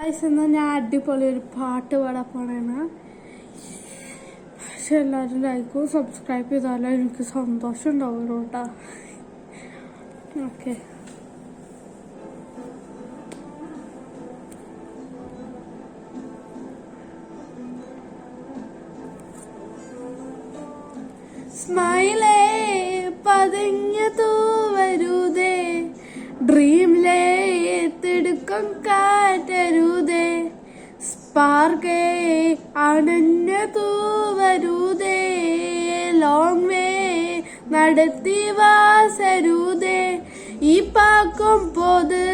എന്നാൽ ഞാൻ അടിപൊളി ഒരു പാട്ട് പാടാൻ പോണേണ്. പക്ഷെ എല്ലാവരും ലൈക്കും സബ്സ്ക്രൈബ് ചെയ്താലും എനിക്ക് സന്തോഷം ഉണ്ടാവുള്ളൂ കേട്ടോ. ഓക്കെ, സ്മൈലേ പതിഞ്ഞു തൂവരുതേ, ഡ്രീംലേ തിടുക്കം കാറ്റരുതേ, സ്പാർക്കേ അണഞ്ഞു തൂവരുതേ, ലോങ് വേ നടത്തി വാസരുതേ, ഈ പാക്കും പോത്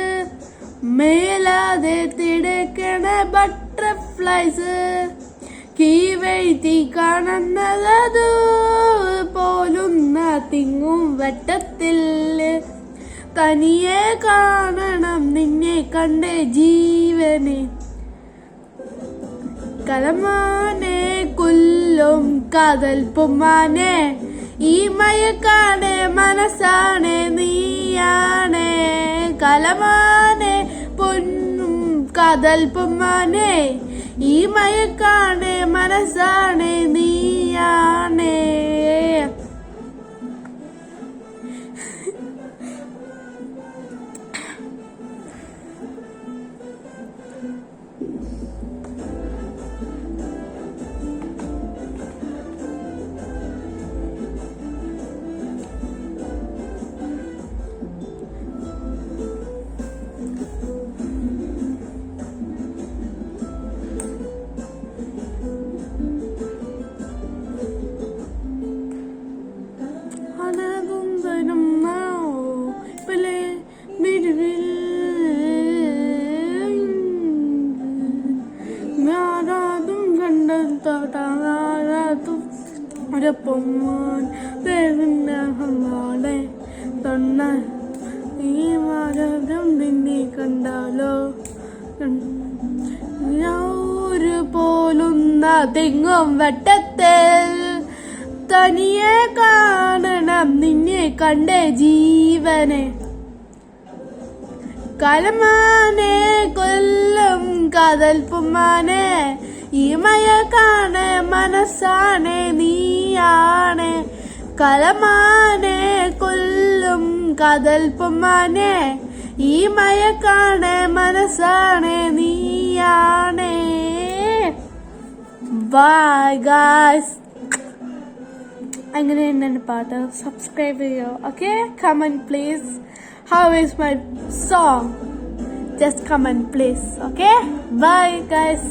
മേലാതെ തിടക്കണ ബട്ടർഫ്ലൈസ്, കീവെഴുതി കാണുന്നതതു പോലും തിങ്ങും വട്ടത്തിൽ, തനിയെ കാണണം നിന്നെ കണ്ട് ജീവനെ, കലമാനെ കൊല്ലും കാതൽ പൊമ്മാനെ, ഈ മയക്കാണ് മനസ്സാണ് നീയാണ്, കലമാനെ പൊന്നും കാതൽ പൊമ്മാനെ, ഈ മയക്കാണ് മനസ്സാണ് നീയാണ്. പൊമ്മാൻ തൊണ്ണ ഈ മാരം നിന്നെ കണ്ടാലോ, ഒരു പോലുന്ന തെങ്ങും വട്ടത്തിൽ, തനിയെ കാണണം നിന്നെ കണ്ട ജീവനെ, കലമാനെ കൊല്ലും കാതൽ പൊമ്മാനെ, ഈ മയക്കാണ് മനസ്സാണ് നീയാണ്, കലമാനെ കൊല്ലും കാതൽ പൊമ്മാനെ, ഈ മയക്കാണ് മനസ്സാണ് നീയാണ്. Bye guys. അങ്ങനെയാണ് എൻ്റെ പാട്ട്. സബ്സ്ക്രൈബ് ചെയ്യോ. Okay, comment please. How is my song? Just comment please. Okay, bye guys.